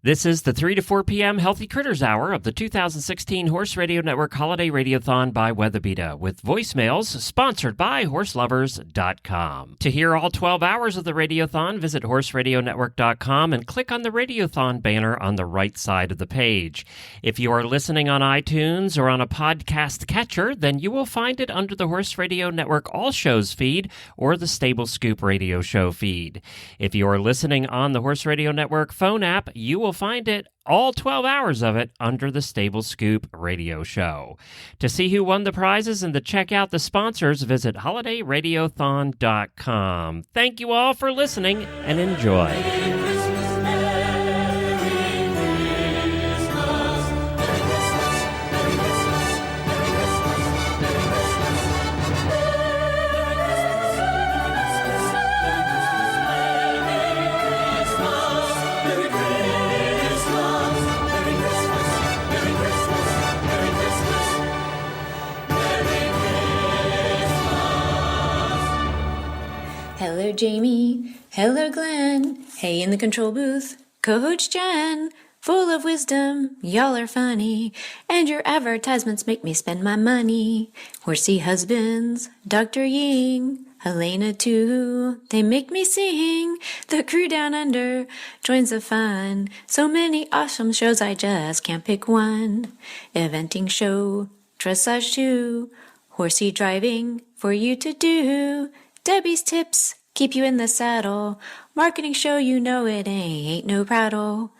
This is the 3 to 4 p.m. Healthy Critters Hour of the 2016 Horse Radio Network Holiday Radiothon by Weatherbeeta, with voicemails sponsored by HorseLovers.com. To hear all 12 hours of the Radiothon, visit HorseRadioNetwork.com and click on the Radiothon banner on the right side of the page. If you are listening on iTunes or on a podcast catcher, then you will find it under the Horse Radio Network All Shows feed or the Stable Scoop Radio Show feed. If you are listening on the Horse Radio Network phone app, you will find it, all 12 hours of it, under the Stable Scoop Radio Show. To see who won the prizes and to check out the sponsors, visit holidayradiothon.com. Thank you all for listening and enjoy. Hello, Jamie. Hello, Glenn. Hey, in the control booth, Coach Jen. Full of wisdom, y'all are funny, and your advertisements make me spend my money. Horsey husbands, Dr. Ying, Helena too, they make me sing. The crew down under joins the fun. So many awesome shows, I just can't pick one. Eventing show, dressage too, horsey driving for you to do. Debbie's tips keep you in the saddle. Marketing show, you know it ain't no prattle.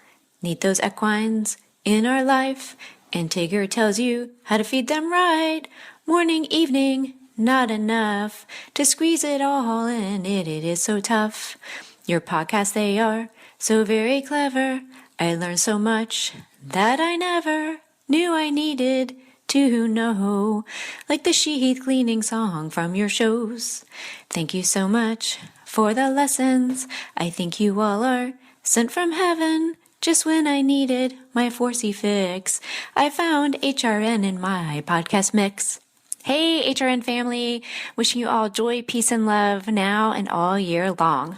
Need those equines in our life, and Tigger tells you how to feed them right. Morning, evening, not enough to squeeze it all in. It is so tough. Your podcasts, they are so very clever. I learned so much that I never knew I needed to know, like the sheath cleaning song from your shows. Thank you so much for the lessons. I think you all are sent from heaven. Just when I needed my Forsey fix, I found HRN in my podcast mix. Hey, HRN family, wishing you all joy, peace, and love now and all year long.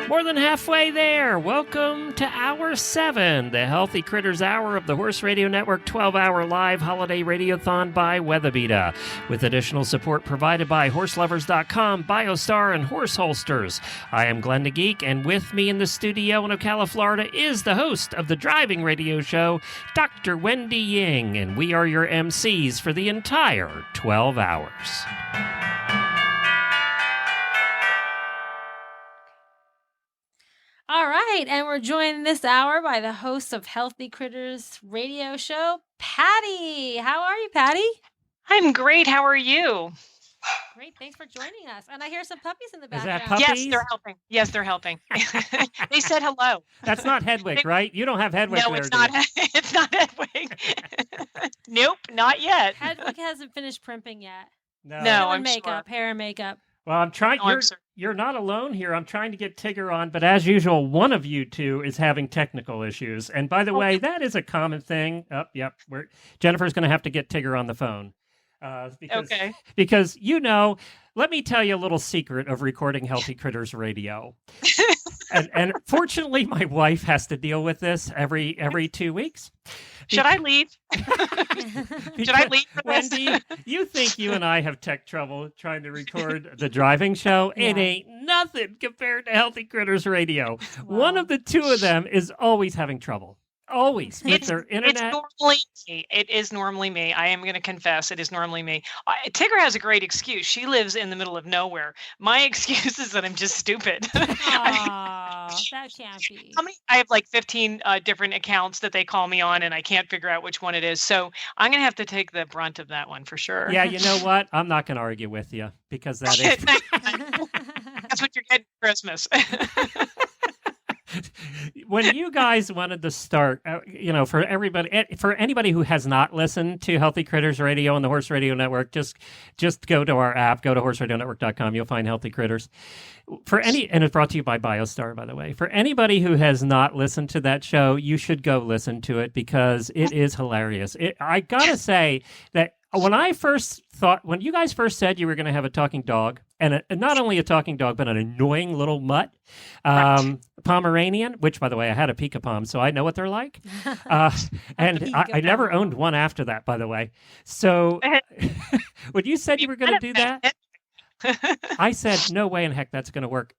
More than halfway there. Welcome to Hour 7, the Healthy Critters Hour of the Horse Radio Network 12-hour live holiday radiothon by Weatherbeeta, with additional support provided by HorseLovers.com, BioStar, and Horse Holsters. I am Glenn the Geek, and with me in the studio in Ocala, Florida, is the host of the driving radio show, Dr. Wendy Ying, and we are your MCs for the entire 12 hours. All right, and we're joined this hour by the host of Healthy Critters radio show, Patty. How are you, Patty? I'm great. How are you? Great. Thanks for joining us. And I hear some puppies in the Is background. that puppies? Yes, they're helping. They said hello. That's not Hedwig, right? You don't have Hedwig No, there, it's not. It's not Hedwig. Nope, not yet. Hedwig hasn't finished primping yet. No, Hair I'm and makeup, sure. hair and makeup. Well, I'm trying. Oh, You're not alone here. I'm trying to get Tigger on, but as usual, one of you two is having technical issues. And by the way, that is a common thing. Jennifer's going to have to get Tigger on the phone. Because, let me tell you a little secret of recording Healthy Critters Radio. and fortunately, my wife has to deal with this every 2 weeks. Should I leave? Should I leave for this? Wendy, you think you and I have tech trouble trying to record the driving show? Yeah. It ain't nothing compared to Healthy Critters Radio. Wow. One of the two of them is always having trouble. Always with their internet. It's normally me. It is normally me. I am going to confess it is normally me. Tigger has a great excuse. She lives in the middle of nowhere. My excuse is that I'm just stupid. That can't be. I have like 15 different accounts that they call me on, and I can't figure out which one it is. So I'm going to have to take the brunt of that one for sure. Yeah, you know what? I'm not going to argue with you because that is... That's what you're getting for Christmas. When you guys wanted to start, for anybody who has not listened to Healthy Critters Radio on the Horse Radio Network, just go to our app, go to horseradionetwork.com. You'll find Healthy Critters. And it's brought to you by BioStar, by the way. For anybody who has not listened to that show, you should go listen to it because it is hilarious. I gotta say that when you guys first said you were going to have a talking dog, and not only a talking dog, but an annoying little mutt. Pomeranian, which, by the way, I had a Pika-Pom, so I know what they're like. And I never owned one after that, by the way. So when you said you were going to do that, I said, no way in heck that's going to work.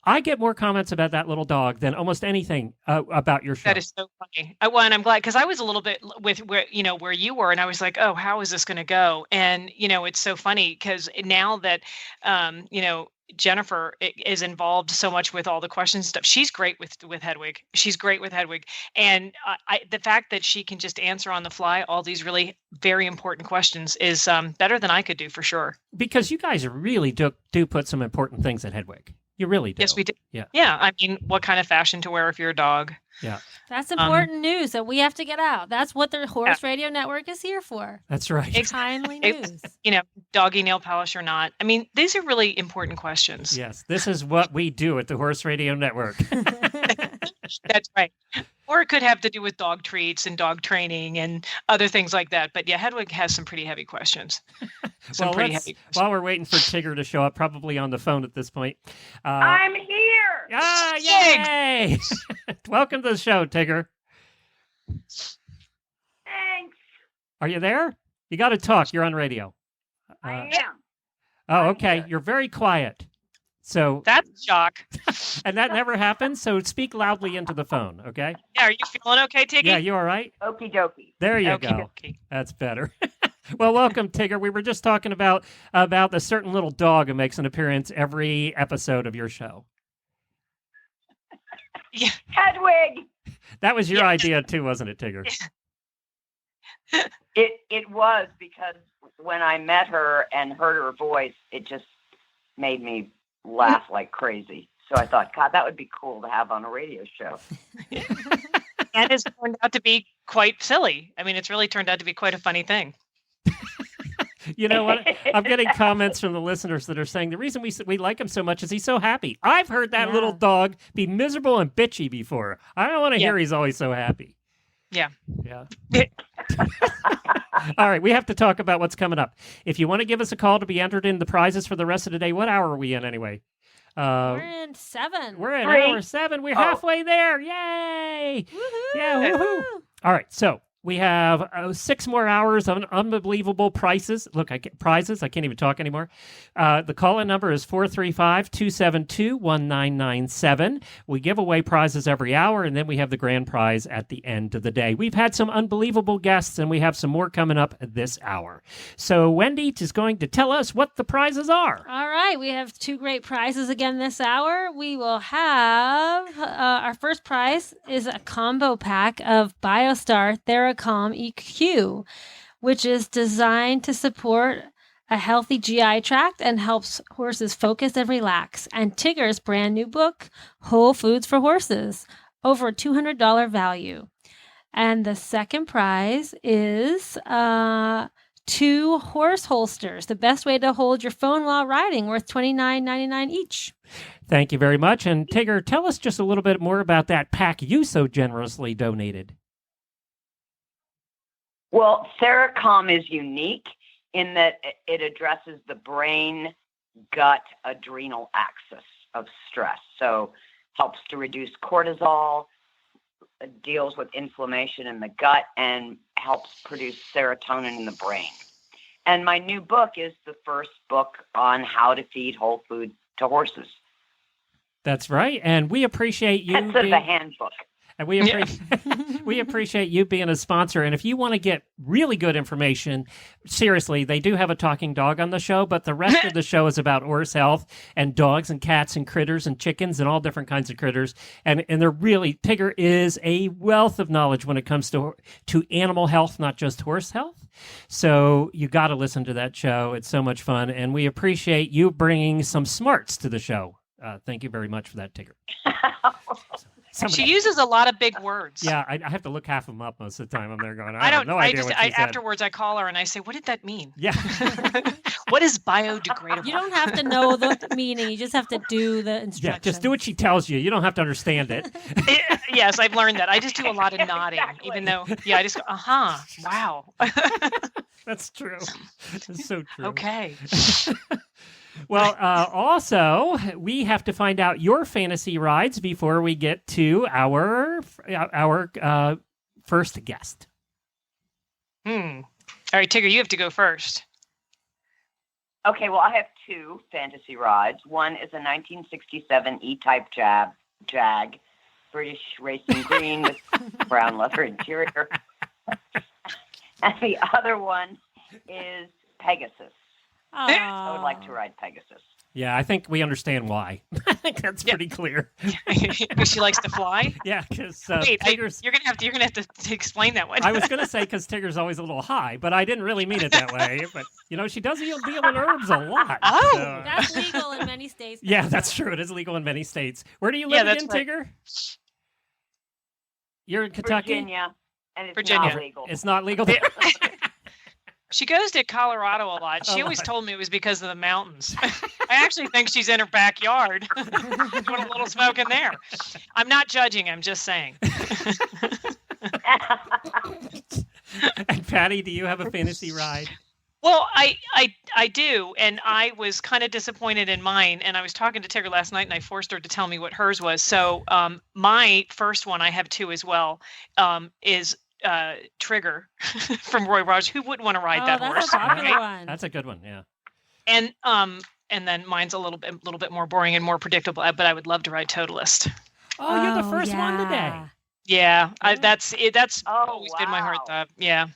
I get more comments about that little dog than almost anything about your show. That is so funny. Well, and I'm glad, because I was a little bit with where you were, and I was like, oh, how is this going to go? And it's so funny because now that Jennifer is involved so much with all the questions and stuff. She's great with Hedwig. She's great with Hedwig, and the fact that she can just answer on the fly all these really very important questions is better than I could do for sure. Because you guys really do put some important things in Hedwig. You really do. Yes, we do. Yeah. Yeah. I mean, what kind of fashion to wear if you're a dog? Yeah. That's important news that we have to get out. That's what the Horse Radio Network is here for. That's right. Timely news. Doggy nail polish or not. I mean, these are really important questions. Yes. This is what we do at the Horse Radio Network. That's right. Or it could have to do with dog treats and dog training and other things like that. But yeah, Hedwig has some pretty heavy questions. Heavy questions. While we're waiting for Tigger to show up, probably on the phone at this point. I'm here. Ah, yay! Welcome to the show, Tigger. Thanks. Are you there? You got to talk. You're on radio. I am. Oh, okay. You're very quiet. So that's a shock. And that never happens. So speak loudly into the phone, okay? Yeah, are you feeling okay, Tiggy? Yeah, you all right? Okie dokie. There you go. That's better. Well, welcome, Tigger. We were just talking about the certain little dog who makes an appearance every episode of your show. Yeah, Hedwig. That was your idea too, wasn't it, Tigger? It was, because when I met her and heard her voice, it just made me laugh like crazy. So I thought, God, that would be cool to have on a radio show. And it's turned out to be quite silly. I mean, it's really turned out to be quite a funny thing. You know what? I'm getting comments from the listeners that are saying the reason we like him so much is he's so happy. I've heard that little dog be miserable and bitchy before. I don't want to hear he's always so happy. Yeah. Yeah. All right, we have to talk about what's coming up. If you want to give us a call to be entered in the prizes for the rest of the day, what hour are we in anyway? We're in 7. We're in hour 7. We're halfway there. Yay! Woohoo! Yeah, woohoo! All right, so we have 6 more hours of unbelievable prizes. Look, prizes. I can't even talk anymore. The call-in number is 435-272-1997. We give away prizes every hour, and then we have the grand prize at the end of the day. We've had some unbelievable guests, and we have some more coming up this hour. So Wendy is going to tell us what the prizes are. All right. We have 2 great prizes again this hour. We will have our first prize is a combo pack of BioStar Theracom EQ, which is designed to support a healthy GI tract and helps horses focus and relax. And Tigger's brand new book, Whole Foods for Horses, over a $200 value. And the second prize is 2 horse holsters, the best way to hold your phone while riding, worth $29.99 each. Thank you very much. And Tigger, tell us just a little bit more about that pack you so generously donated. Well, Theracom is unique in that it addresses the brain, gut, adrenal axis of stress. So helps to reduce cortisol, deals with inflammation in the gut, and helps produce serotonin in the brain. And my new book is the first book on how to feed whole food to horses. That's right. And we appreciate you. That's the handbook. And we appreciate you being a sponsor. And if you want to get really good information, seriously, they do have a talking dog on the show, but the rest of the show is about horse health and dogs and cats and critters and chickens and all different kinds of critters. And they're really, Tigger is a wealth of knowledge when it comes to animal health, not just horse health. So you got to listen to that show. It's so much fun. And we appreciate you bringing some smarts to the show. Thank you very much for that, Tigger. She uses a lot of big words. Yeah, I have to look half them up most of the time. I'm there going, I don't know. Afterwards, I call her and I say, what did that mean? Yeah. What is biodegradable? You don't have to know the meaning. You just have to do the instructions. Yeah, just do what she tells you. You don't have to understand it. Yes, I've learned that. I just do a lot of nodding, even though, I just go, wow. That's true. That's so true. Okay. Well, also, we have to find out your fantasy rides before we get to our first guest. All right, Tigger, you have to go first. Okay, well, I have two fantasy rides. One is a 1967 E-Type Jag, British racing green with brown leather interior. And the other one is Pegasus. I would like to ride Pegasus. Yeah, I think we understand why. I think that's pretty clear. Because she likes to fly. Yeah, because Tigger's. You're gonna have to explain that one. I was gonna say because Tigger's always a little high, but I didn't really mean it that way. But she does deal in herbs a lot. Oh, so. That's legal in many states. Yeah, that's true. It is legal in many states. Where do you live again, right. Tigger? You're in Kentucky? Virginia, and it's Virginia. not legal. It's not legal. She goes to Colorado a lot. She always told me it was because of the mountains. I actually think she's in her backyard doing a little smoke in there. I'm not judging. I'm just saying. And Patty, do you have a fantasy ride? Well, I do, and I was kind of disappointed in mine. And I was talking to Tigger last night, and I forced her to tell me what hers was. So my first one, I have two as well, is Trigger from Roy Rogers. Who wouldn't want to ride that horse? That's a popular one. That's a good one. Yeah. And then mine's a little bit more boring and more predictable, but I would love to ride Totalist. Oh, you're the first one today. Yeah, that's it. That's always been my heart. Wow. Yeah,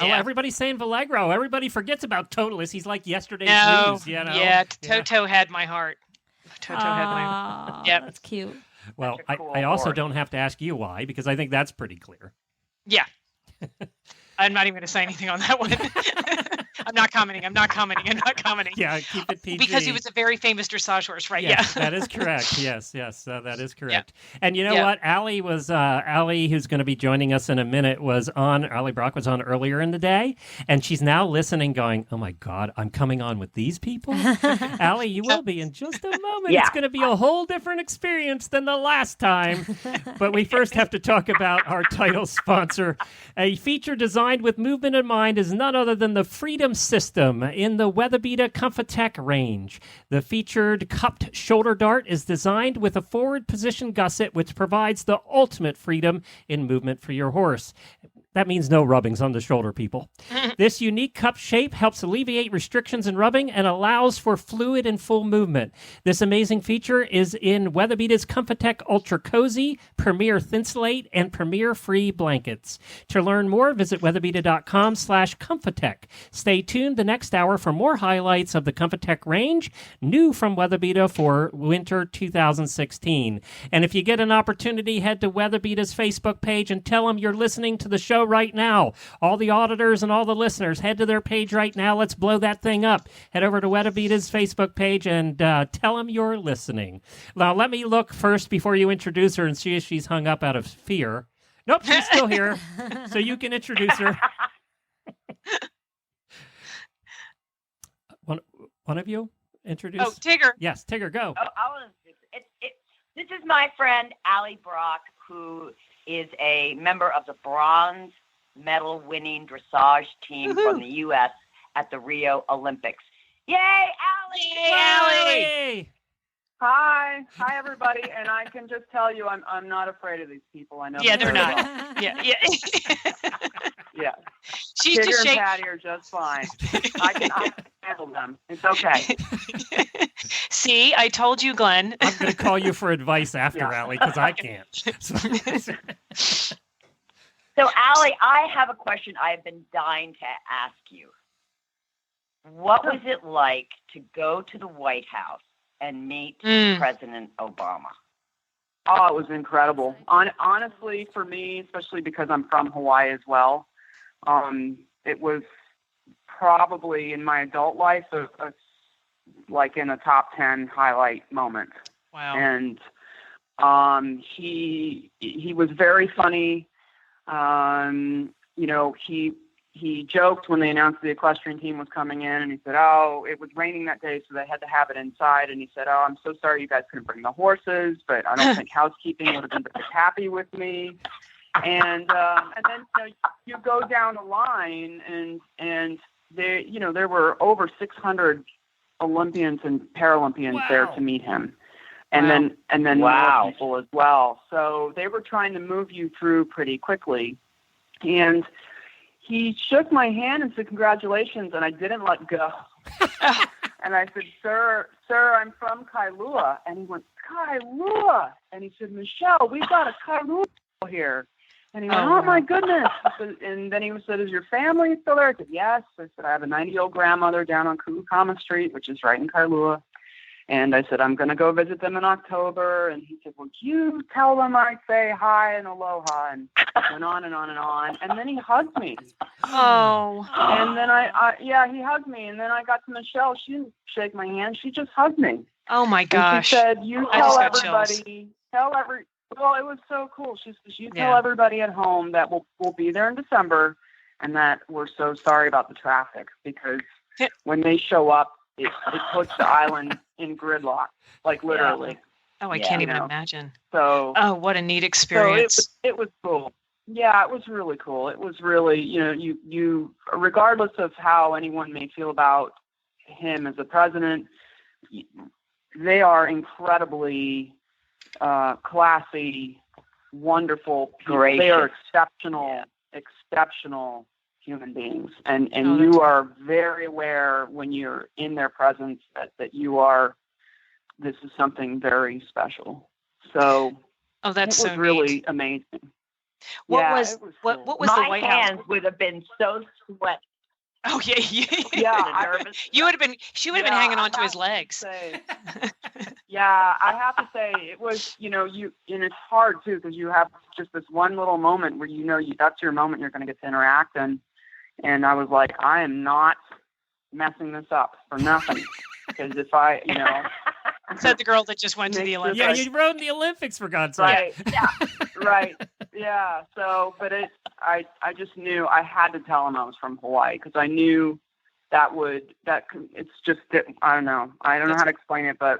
everybody's saying Vallegro. Everybody forgets about Totalist. He's like yesterday's news, Yeah, Toto had my heart. Toto had my heart. Yeah, that's cute. Well, Cool I also horse. don't have to ask you why, because I think that's pretty clear. Yeah. I'm not even going to say anything on that one. I'm not commenting. Yeah, keep it PG. Because he was a very famous dressage horse, right? Yes, Yeah. that is correct. Yes, that is correct. Yeah. And you know what? Allie, who's going to be joining us in a minute, Allie Brock was on earlier in the day, and she's now listening going, oh my God, I'm coming on with these people? Allie, you will be in just a moment. Yeah. It's going to be a whole different experience than the last time. But we first have to talk about our title sponsor. A feature designed with movement in mind is none other than the Freedom System in the Weatherbeeta Comfitech range. The featured cupped shoulder dart is designed with a forward position gusset, which provides the ultimate freedom in movement for your horse. That means no rubbings on the shoulder, people. This unique cup shape helps alleviate restrictions in rubbing and allows for fluid and full movement. This amazing feature is in Weatherbeeta's Comfitech Ultra Cozy, Premier Thinsulate, and Premier Free blankets. To learn more, visit weatherbeeta.com/Comfitech. Stay tuned the next hour for more highlights of the Comfitech range, new from Weatherbeeta for winter 2016. And if you get an opportunity, head to Weatherbeeta's Facebook page and tell them you're listening to the show right now. All the auditors and all the listeners, head to their page right now. Let's blow that thing up. Head over to Weatherbeeta's Facebook page and tell them you're listening. Now, let me look first before you introduce her and see if she's hung up out of fear. Nope, she's still here. So you can introduce her. One of you introduce? Oh, Tigger. Yes, Tigger, go. This is my friend Allie Brock, who is a member of the bronze medal winning dressage team from the U.S. at the Rio Olympics. Yay, Allie! Yay, Allie! Hi everybody, and I can just tell you, I'm not afraid of these people. I know. Yeah, they're very not. well. Yeah. Yeah. She's Tigger just and shaking. Patty are just fine. I can handle them. It's okay. See, I told you, Glenn. I'm going to call you for advice after, Allie, because I can't. So, Allie, I have a question I've been dying to ask you. What was it like to go to the White House and meet President Obama? Oh, it was incredible. Honestly, for me, especially because I'm from Hawaii as well, it was probably in my adult life like in a top 10 highlight moment. Wow. And he was very funny. He joked when they announced the equestrian team was coming in, and he said, "Oh, it was raining that day, so they had to have it inside." And he said, "Oh, I'm so sorry you guys couldn't bring the horses, but I don't think housekeeping would have been very happy with me." And then you go down the line, and there were over 600 Olympians and Paralympians there to meet him. And Wow. then more people as well. So they were trying to move you through pretty quickly. And he shook my hand and said, "Congratulations," and I didn't let go. And I said, Sir, I'm from Kailua. And he went, "Kailua?" And he said, "Michelle, we've got a Kailua here." And he went, "Oh my goodness." And then he said, "Is your family still there?" I said, "Yes." I said, "I have a 90-year-old grandmother down on Kukama Street, which is right in Kailua." And I said, "I'm going to go visit them in October." And he said, "Well, you tell them I say hi and aloha," and went on and on and on. And then he hugged me. Oh. And then he hugged me. And then I got to Michelle. She didn't shake my hand. She just hugged me. Oh my And gosh. she said, "You I just tell got chills. everybody, well, it was so cool. She says, "You tell everybody at home that we'll be there in December and that we're so sorry about the traffic because when they show up, it puts the island in gridlock, like literally." Oh, I can't even imagine. So, what a neat experience. So it was cool. Yeah, it was really cool. It was really, you regardless of how anyone may feel about him as a president, they are incredibly classy, wonderful people. Gracious. They are exceptional human beings. And you are very aware when you're in their presence that this is something very special. So that's it was so really neat. amazing. What was cool. what was My the White hands House? would have been so sweaty. Oh yeah. Nervous. You would have been. She would have been hanging on to his I legs. have to say it was, and it's hard too because you have just this one little moment where that's your moment you're going to get to interact, and I was like, I am not messing this up for nothing because if I, Said the girl that just went to the Olympics. Yeah, you rode in the Olympics for God's sake. Right. Yeah. Right. Yeah. So, but I just knew I had to tell him I was from Hawaii because I knew it's just that I don't know how to explain it, but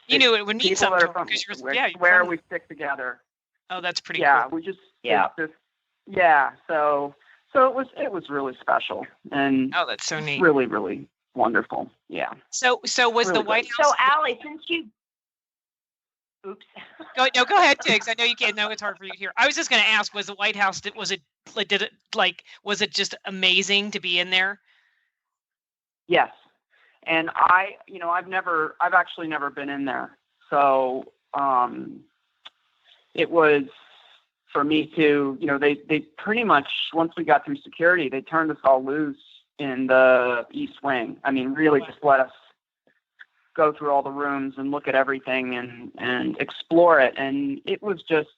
you knew it would mean something because where we stick together. Oh, that's pretty cool. cool. We just So it was really special and that's so neat. Really, really wonderful. Yeah. So was really the White So, House? Allie, since you, oops. Go ahead, Tiggs. I know you can't. No, it's hard for you to hear. I was just going to ask: was the White House? Was it just amazing to be in there? Yes, and I've actually never been in there, so it was for me to, they pretty much once we got through security, they turned us all loose in the East Wing. I mean, really just let us go through all the rooms and look at everything and explore it. And it was just,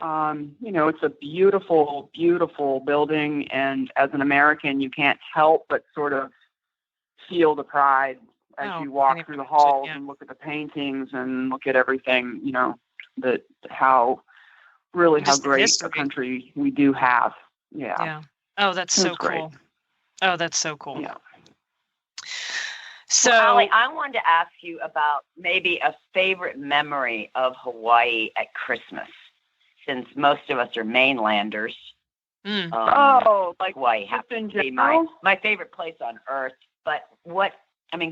it's a beautiful, beautiful building. And as an American, you can't help but sort of feel the pride as you walk through the halls and look at the paintings and look at everything, how great a country we do have. Yeah. Oh, that's so great. Cool. Oh, that's so cool. Yeah. So, Allie, I wanted to ask you about maybe a favorite memory of Hawaii at Christmas, since most of us are mainlanders. Mm. Like Hawaii happens to be my favorite place on earth. But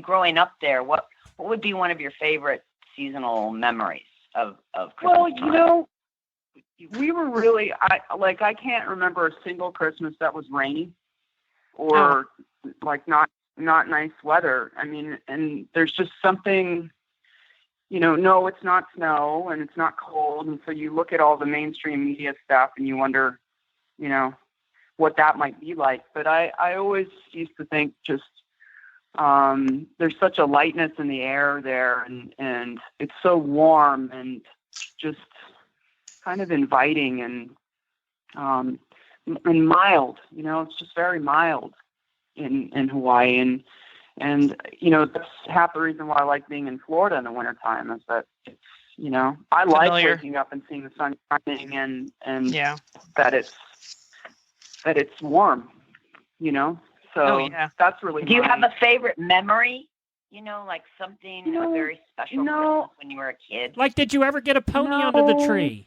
growing up there, what would be one of your favorite seasonal memories of Christmas? Well, we were really, I can't remember a single Christmas that was rainy or not nice weather. I mean, and there's just something, no, it's not snow and it's not cold. And so you look at all the mainstream media stuff and you wonder, what that might be like. But I always used to think just, there's such a lightness in the air there and it's so warm and just kind of inviting and mild, it's just very mild in Hawaii. And that's half the reason why I like being in Florida in the wintertime is that it's, I like waking up and seeing the sun shining and that it's warm, So that's really Do you have a favorite memory? Like something very special Christmas when you were a kid? Like, did you ever get a pony under the tree?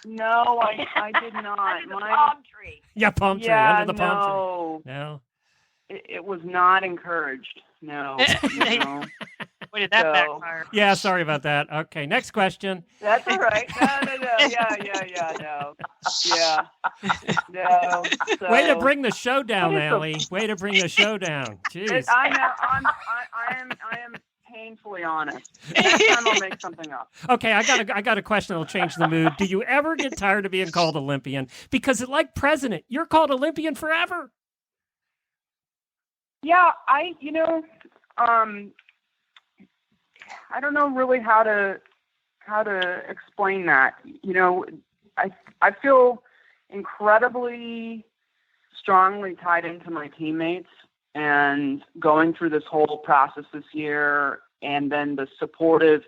No, I did not. Under the palm tree. Yeah, palm tree. Yeah, under the palm tree. No. it was not encouraged. No. No. Where did that backfire? Yeah, sorry about that. Okay, next question. That's all right. No. Yeah, no. Yeah. No. So, Way to bring the show down, But it's Allie. Way to bring the show down. Jeez. I know. I am painfully honest. Next time I'll make something up. Okay, I got a question that'll change the mood. Do you ever get tired of being called Olympian? Because like president, you're called Olympian forever. Yeah, I don't know really how to explain that. I feel incredibly strongly tied into my teammates, and going through this whole process this year, and then the supportive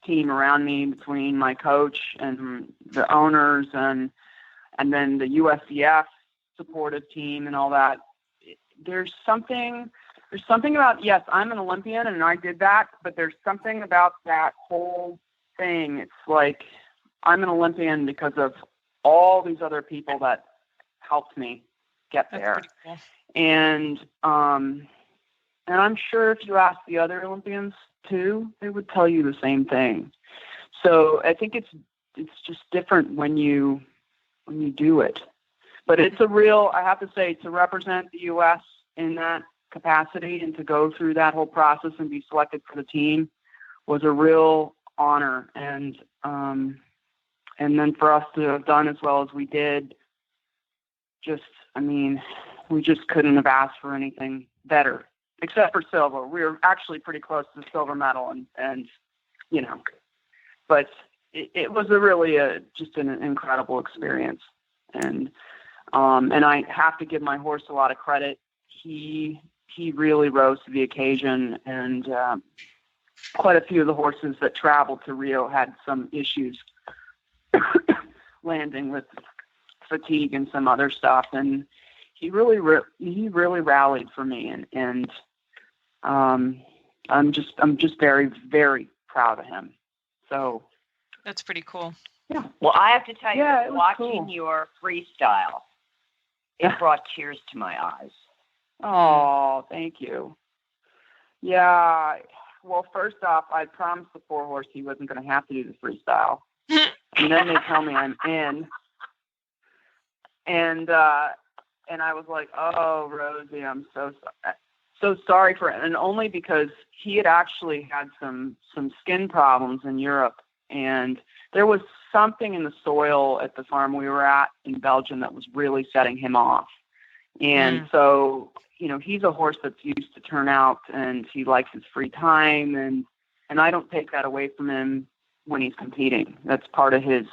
team around me between my coach and the owners and then the USCF supportive team and all that. There's something about, yes, I'm an Olympian and I did that, but there's something about that whole thing. It's like I'm an Olympian because of all these other people that helped me get there. That's pretty cool. And I'm sure if you ask the other Olympians too, they would tell you the same thing. So I think it's just different when you do it. But it's I have to say, to represent the U.S. in that capacity and to go through that whole process and be selected for the team was a real honor. And then for us to have done as well as we did, we just couldn't have asked for anything better, except for silver. We were actually pretty close to the silver medal, and but it was just an incredible experience. And I have to give my horse a lot of credit. He really rose to the occasion, and quite a few of the horses that traveled to Rio had some issues landing with fatigue and some other stuff, and he really rallied for me, and I'm just very, very proud of him. So that's pretty cool. Yeah. Well, I have to tell you, watching cool. your freestyle, it brought tears to my eyes. Oh, thank you. Yeah. Well, first off, I promised the poor horse he wasn't going to have to do the freestyle. And then they tell me I'm in. And I was like, oh, Rosie, I'm so sorry for it. And only because he had actually had some skin problems in Europe. And there was something in the soil at the farm we were at in Belgium that was really setting him off. And so, he's a horse that's used to turnout, and he likes his free time. And I don't take that away from him when he's competing. That's part of his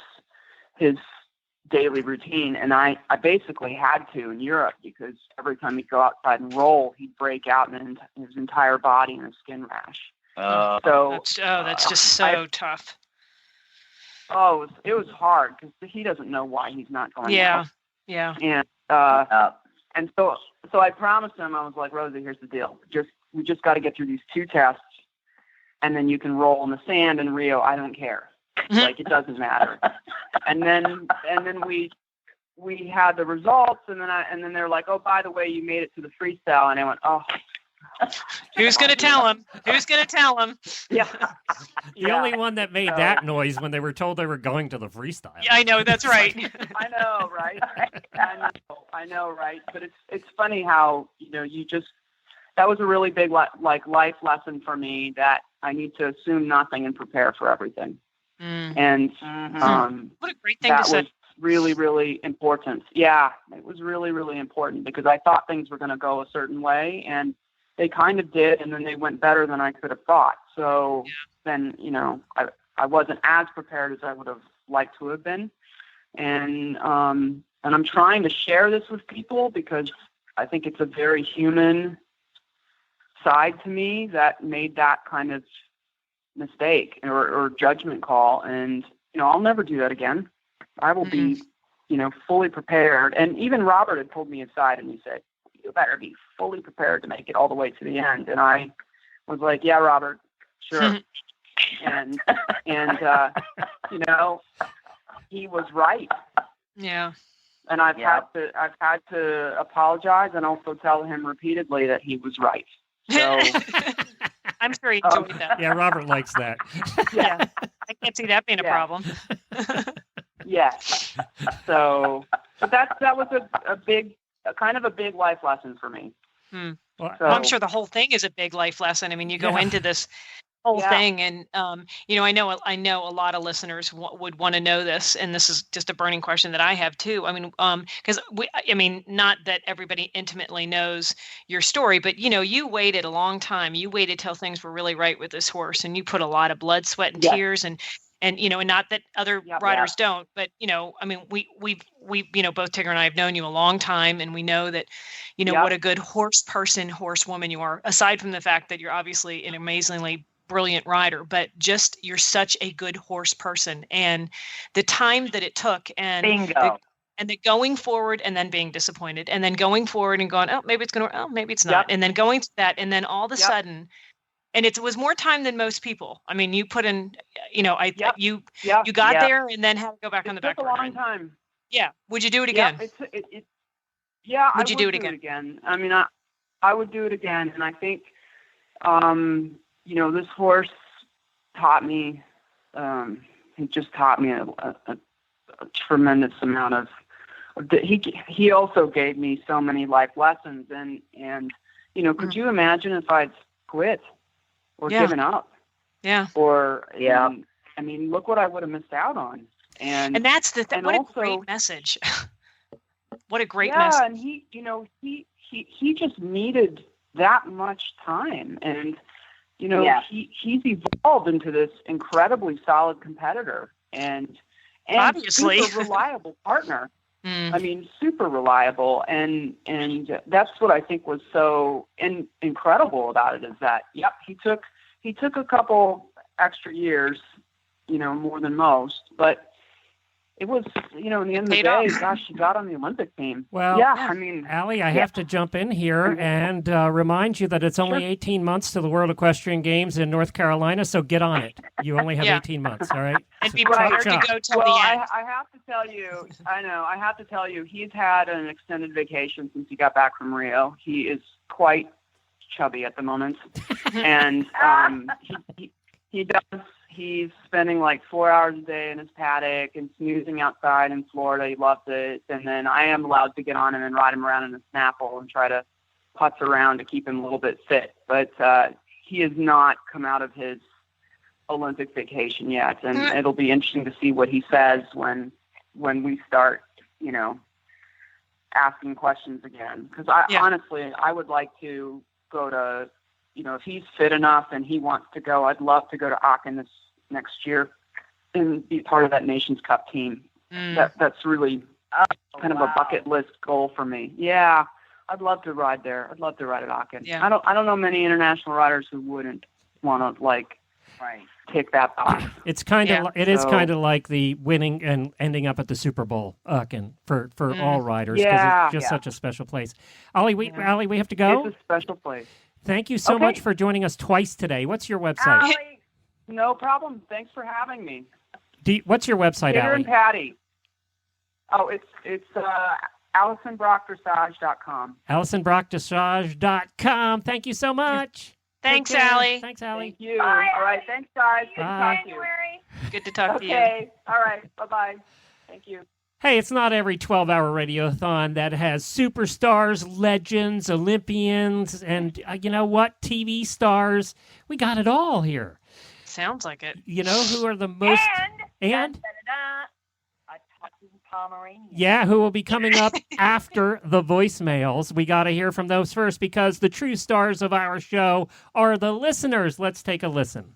daily routine. And I basically had to in Europe, because every time he'd go outside and roll, he'd break out in his entire body in a skin rash. That's just so tough. Oh, it was hard because he doesn't know why he's not going out. Yeah. And so I promised him, I was like, Rosie, here's the deal. We just got to get through these 2 tests, and then you can roll in the sand in Rio. I don't care. Like, it doesn't matter. And then we had the results, and then they're like, oh, by the way, you made it to the freestyle. And I went, oh. Who's going to tell him? Who's going to tell him? Yeah. The only one that made that noise when they were told they were going to the freestyle. Yeah, I know, that's right. I know, right? I know, right? But it's funny how, that was a really big life lesson for me, that I need to assume nothing and prepare for everything. And what a great thing to say. Was really, really important. Yeah, it was really, really important, because I thought things were going to go a certain way, and they kind of did, and then they went better than I could have thought. So then, I wasn't as prepared as I would have liked to have been. And I'm trying to share this with people, because I think it's a very human side to me that made that kind of mistake or judgment call. And, I'll never do that again. I will be, fully prepared. And even Robert had pulled me aside and he said, you better be fully prepared to make it all the way to the end. And I was like, yeah, Robert, sure. and he was right. Yeah. And I've had to apologize and also tell him repeatedly that he was right. So I'm sure he enjoyed that. Yeah, Robert likes that. Yeah, I can't see that being a problem. Yes. So, but that was a big life lesson for me. Well, So, I'm sure the whole thing is a big life lesson. I mean, you go into this whole thing, and I know a lot of listeners would want to know this, and this is just a burning question that I have too. I mean, because not that everybody intimately knows your story, but you waited a long time. You waited till things were really right with this horse, and you put a lot of blood, sweat, and tears, and not that other riders don't, but we both Tigger and I have known you a long time, and we know that what a good horsewoman you are, aside from the fact that you're obviously an amazingly brilliant rider, but just you're such a good horse person, and the time that it took, and the going forward, and then being disappointed, and then going forward and going, oh, maybe it's going to, oh, maybe it's not, and then going to that, and then all of a sudden. And it was more time than most people. I mean, you put in, you got there and then had to go back on the back burner. It took a long time. Yeah. Would you do it again? I would do it again. I mean, I would do it again. And I think, this horse taught me, he just taught me a tremendous amount of, he also gave me so many life lessons. And could you imagine if I'd quit? Or given up. Yeah. Or, I mean, look what I would have missed out on. And that's the thing. What a great message. What a great message. Yeah, and he just needed that much time. And, he's evolved into this incredibly solid competitor and obviously super reliable partner. I mean, super reliable, and that's what I think was so incredible about it is that he took a couple extra years, more than most, but it was, in the end of the day, gosh, she got on the Olympic team. Well, I mean, Allie, I have to jump in here and remind you that it's only 18 months to the World Equestrian Games in North Carolina, so get on it. You only have 18 months, all right? And be prepared to go till the end. I have to tell you, he's had an extended vacation since he got back from Rio. He is quite chubby at the moment, and he's spending like 4 hours a day in his paddock and snoozing outside in Florida. He loves it. And then I am allowed to get on him and ride him around in a Snapple and try to putz around to keep him a little bit fit. But he has not come out of his Olympic vacation yet. And it'll be interesting to see what he says when we start, asking questions again. Because honestly, I would like to go to, if he's fit enough and he wants to go, I'd love to go to Aachen this next year and be part of that Nations Cup team. That's really kind of a bucket list goal for me. Yeah, I'd love to ride there. I'd love to ride at Aachen. Yeah. I don't know many international riders who wouldn't want to tick that box. It's kind of it is kind of like the winning and ending up at the Super Bowl Aachen for all riders because it's just such a special place. Allie, we have to go. It's a special place. Thank you so much for joining us twice today. What's your website? Allie, no problem. Thanks for having me. What's your website, Tigger Allie? and Patty. Oh, it's AllisonBrockDressage.com. AllisonBrockDressage.com. Thank you so much. Thanks, Allie. Thanks, Allie. Thank you. Bye. All right. Thanks, guys. Good to talk to you. Good to talk to you. Okay. All right. Bye-bye. Thank you. Hey, it's not every 12-hour radiothon that has superstars, legends, Olympians, and you know what? TV stars. We got it all here. Sounds like it. You know who are the most... And? A talking Pomeranian. Yeah, who will be coming up after the voicemails. We got to hear from those first because the true stars of our show are the listeners. Let's take a listen.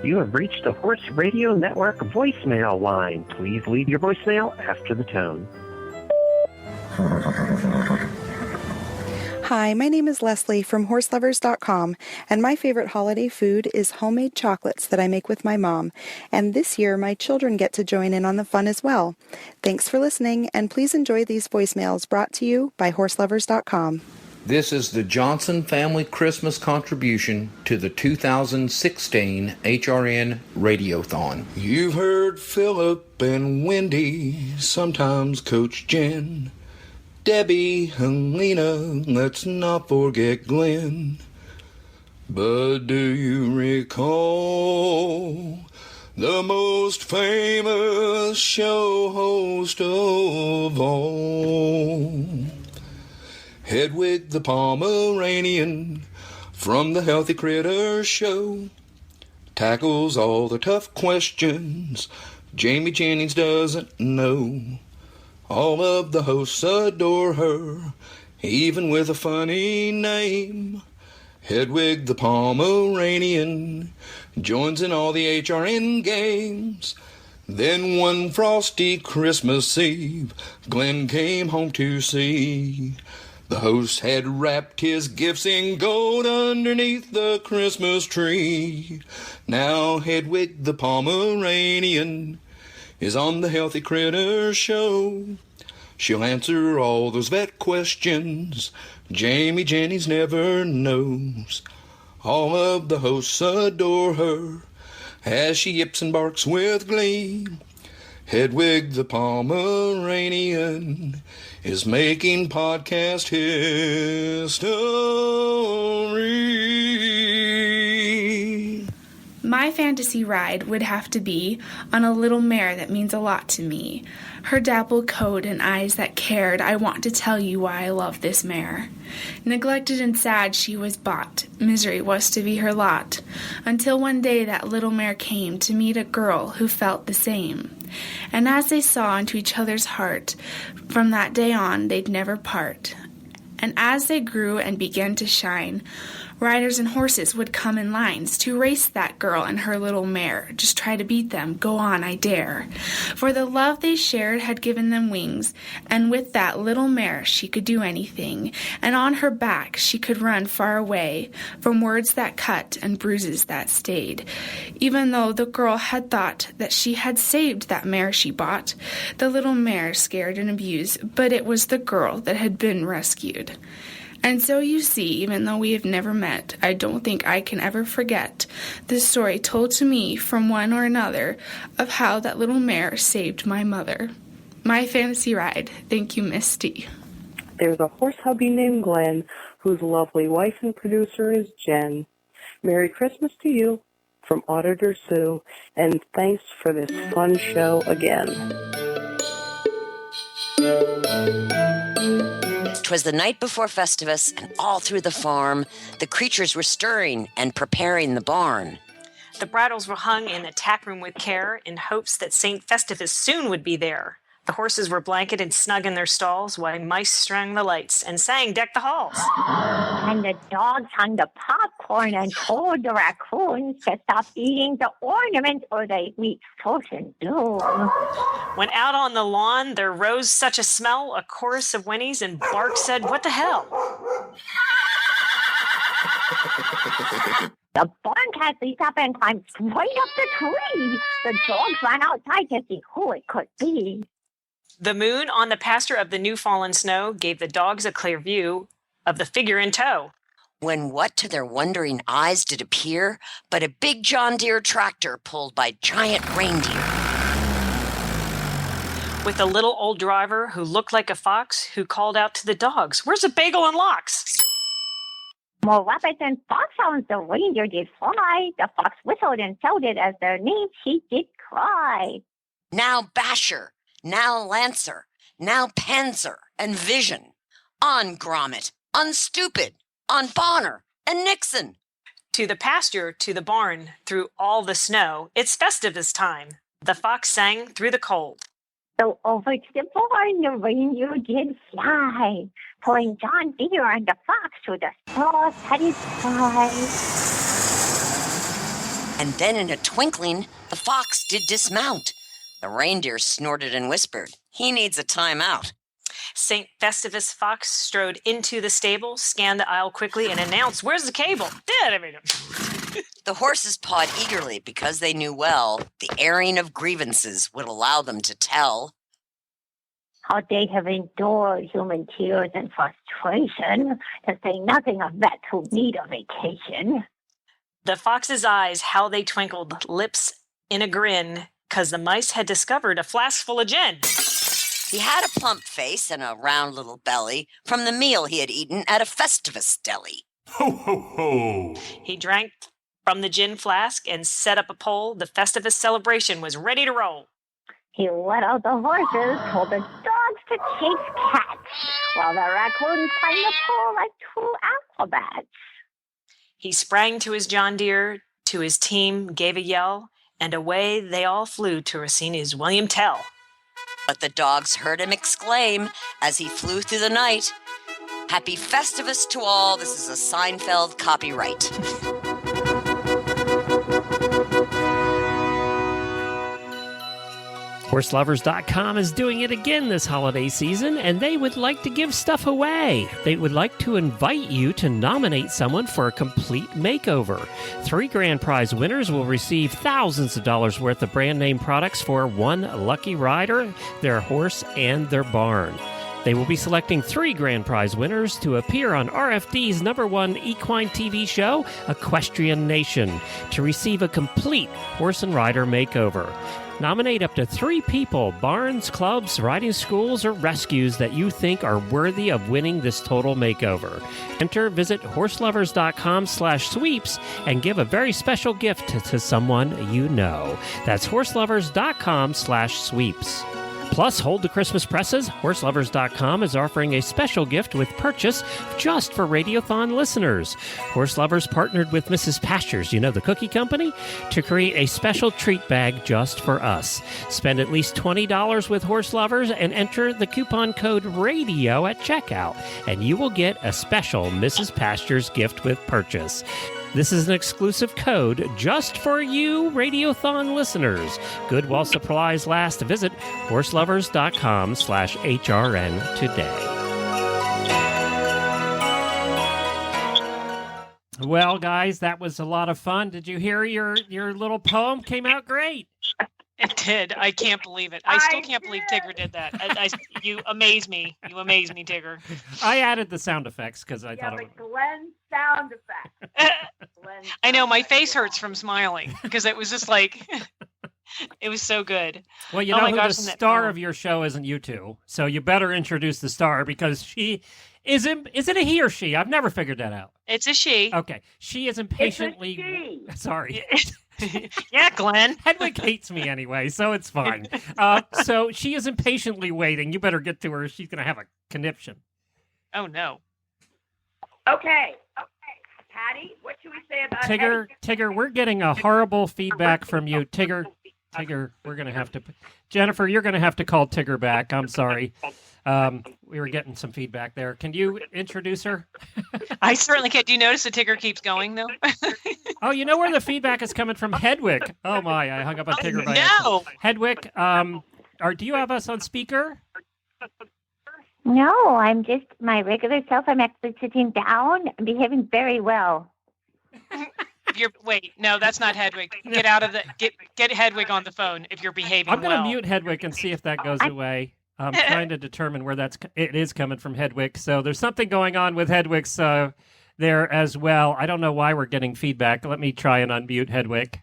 You have reached the Horse Radio Network voicemail line. Please leave your voicemail after the tone. Hi, my name is Leslie from horselovers.com, and my favorite holiday food is homemade chocolates that I make with my mom. And this year, my children get to join in on the fun as well. Thanks for listening, and please enjoy these voicemails brought to you by horselovers.com. This is the Johnson Family Christmas contribution to the 2016 HRN Radiothon. You've heard Philip and Wendy, sometimes Coach Jen, Debbie, Helena, let's not forget Glenn. But do you recall the most famous show host of all? Hedwig the Pomeranian from the Healthy Critters Show tackles all the tough questions Jamie Jennings doesn't know. All of the hosts adore her, even with a funny name. Hedwig the Pomeranian joins in all the HRN games. Then one frosty Christmas Eve, Glenn came home to see the host had wrapped his gifts in gold underneath the Christmas tree. Now Hedwig the Pomeranian is on the Healthy Critters Show. She'll answer all those vet questions Jamie Jennings never knows. All of the hosts adore her as she yips and barks with glee. Hedwig the Pomeranian is making podcast history. My fantasy ride would have to be on a little mare that means a lot to me. Her dappled coat and eyes that cared, I want to tell you why I love this mare. Neglected and sad she was bought, misery was to be her lot, until one day that little mare came to meet a girl who felt the same. And as they saw into each other's heart, from that day on they'd never part. And as they grew and began to shine, riders and horses would come in lines to race that girl and her little mare. Just try to beat them, go on, I dare. For the love they shared had given them wings, and with that little mare she could do anything, and on her back she could run far away from words that cut and bruises that stayed. Even though the girl had thought that she had saved that mare she bought, the little mare scared and abused, but it was the girl that had been rescued. And so you see, even though we have never met, I don't think I can ever forget the story told to me from one or another of how that little mare saved my mother. My fantasy ride. Thank you, Misty. There's a horse hubby named Glenn, whose lovely wife and producer is Jen. Merry Christmas to you from Auditor Sue, and thanks for this fun show again. 'Twas the night before Festivus, and all through the farm the creatures were stirring and preparing the barn. The bridles were hung in the tack room with care, in hopes that St. Festivus soon would be there. The horses were blanketed and snug in their stalls, while mice strung the lights and sang Deck the Halls. And the dogs hung the popcorn and told the raccoons to stop eating the ornaments or they reach certain doom. When out on the lawn there rose such a smell, a chorus of whinnies, and Bark said, "What the hell?" The barn cat leaped up and climbed straight up the tree. The dogs ran outside to see who it could be. The moon on the pasture of the new fallen snow gave the dogs a clear view of the figure in tow. When what to their wondering eyes did appear but a big John Deere tractor pulled by giant reindeer. With a little old driver who looked like a fox, who called out to the dogs, "Where's a bagel and lox?" More rabbits and foxhounds the reindeer did fly. The fox whistled and shouted as their names he did cry. Now Basher, now Lancer, now Panzer and Vision. On Grommet, on Stupid, on Bonner and Nixon. To the pasture, to the barn, through all the snow, it's Festivus time. The fox sang through the cold. So over to the barn the reindeer did fly, pulling John Deere and the fox through the straw-studded sky. And then in a twinkling, the fox did dismount. The reindeer snorted and whispered, "He needs a timeout." St. Festivus Fox strode into the stable, scanned the aisle quickly, and announced, "Where's the cable?" The horses pawed eagerly because they knew well the airing of grievances would allow them to tell. how they have endured human tears and frustration, to say nothing of vets who need a vacation. The fox's eyes, how they twinkled, lips in a grin, 'cause the mice had discovered a flask full of gin. He had a plump face and a round little belly from the meal he had eaten at a Festivus deli. Ho, ho, ho! He drank from the gin flask and set up a pole. The Festivus celebration was ready to roll. He let out the horses, told the dogs to chase cats, while the raccoons climbed the pole like true acrobats. He sprang to his John Deere, to his team, gave a yell, and away they all flew to Rossini's William Tell. But the dogs heard him exclaim as he flew through the night, "Happy Festivus to all, this is a Seinfeld copyright." HorseLovers.com is doing it again this holiday season, and they would like to give stuff away. They would like to invite you to nominate someone for a complete makeover. 3 grand prize winners will receive thousands of dollars worth of brand name products for one lucky rider, their horse, and their barn. They will be selecting 3 grand prize winners to appear on RFD's #1 equine TV show, Equestrian Nation, to receive a complete horse and rider makeover. Nominate up to 3 people, barns, clubs, riding schools, or rescues that you think are worthy of winning this total makeover. Visit horselovers.com/sweeps and give a very special gift to someone you know. That's horselovers.com/sweeps. Plus, hold the Christmas presses. HorseLovers.com is offering a special gift with purchase just for Radiothon listeners. Horse Lovers partnered with Mrs. Pastures, you know, the cookie company, to create a special treat bag just for us. Spend at least $20 with Horse Lovers and enter the coupon code RADIO at checkout, and you will get a special Mrs. Pastures gift with purchase. This is an exclusive code just for you Radiothon listeners. Good while supplies last. Visit horselovers.com/HRN today. Well, guys, that was a lot of fun. Did you hear your little poem? Came out great. It did. I can't believe it. I still can't believe Tigger did that. You amaze me. You amaze me, Tigger. I added the sound effects because I thought it was... Glenn sound effect. I know, my face hurts from smiling because it was just like, it was so good. Well, you know who the star of your show isn't you two, so you better introduce the star because she is it a he or she? I've never figured that out. It's a she. Okay. She is impatiently... It's a she. Sorry. Yeah, Glenn. Hedwig hates me anyway, so it's fine. So she is impatiently waiting. You better get to her. She's going to have a conniption. Oh, no. Okay. Patty, what should we say about Tigger, we're getting a horrible feedback from you. Tigger, we're going to have to... Jennifer, you're going to have to call Tigger back. I'm sorry. We were getting some feedback there. Can you introduce her? I certainly can. Do you notice the Tigger keeps going, though? Oh, you know where the feedback is coming from? Hedwig. Oh, my. I hung up on Tigger by No. accident. Hedwig, do you have us on speaker? No, I'm just my regular self. I'm actually sitting down and behaving very well. Wait, no, that's not Hedwig. Get out of the get Hedwig on the phone if you're behaving I'm going to well. mute Hedwig and see if that goes away. I'm trying to determine where it is coming from Hedwig. So there's something going on with Hedwig's there as well. I don't know why we're getting feedback. Let me try and unmute Hedwig.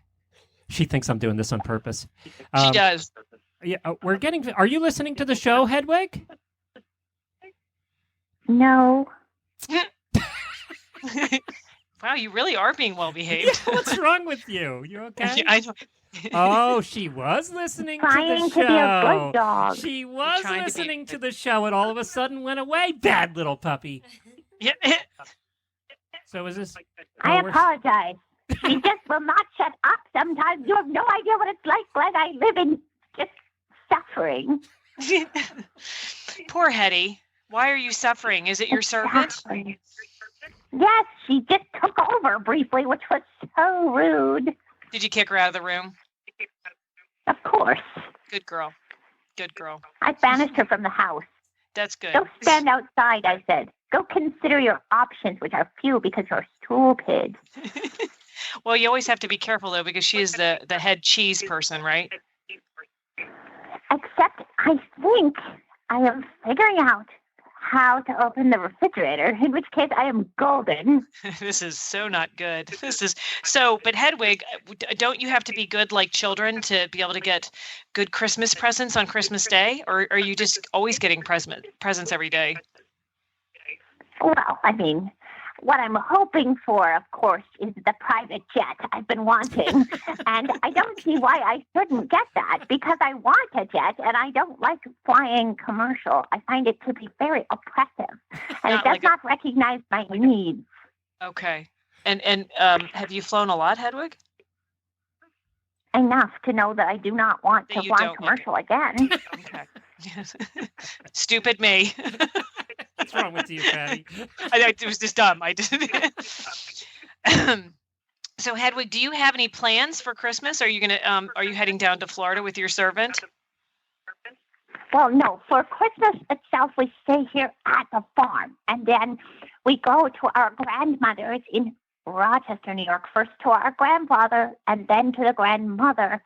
She thinks I'm doing this on purpose. She does. Yeah, Are you listening to the show, Hedwig? No. Wow, you really are being well behaved. Yeah, what's wrong with you? You okay? Oh, she was listening to Trying the to be a show. good dog. She was listening to the show and all of a sudden went away. Bad little puppy. Yeah. So is this... I apologize. She just will not shut up sometimes. You have no idea what it's like, Glenn. I live in just suffering. Poor Hetty. Why are you suffering? Is it your servant? Yes, she just took over briefly, which was so rude. Did you kick her out of the room? Of course. Good girl. Good girl. I banished her from the house. That's good. Go stand outside, I said. Go consider your options, which are few because you're stupid. Well, you always have to be careful, though, because she is the head cheese person, right? Except I think I am figuring out how to open the refrigerator, in which case I am golden. This is so not good. This is so, but Hedwig, don't you have to be good like children to be able to get good Christmas presents on Christmas Day? Or are you just always getting presents every day? Well, I mean, what I'm hoping for, of course, is the private jet I've been wanting. And I don't see why I shouldn't get that, because I want a jet and I don't like flying commercial. I find it to be very oppressive, and it does not recognize my needs. Okay. And have you flown a lot, Hedwig? Enough to know that I do not want to fly commercial again. Okay. Stupid me. What's wrong with you, Patty? It was just dumb. I did. So, Hedwig, do you have any plans for Christmas? Are you heading down to Florida with your servant? Well, no. For Christmas itself, we stay here at the farm, and then we go to our grandmothers in Rochester, New York. First to our grandfather, and then to the grandmother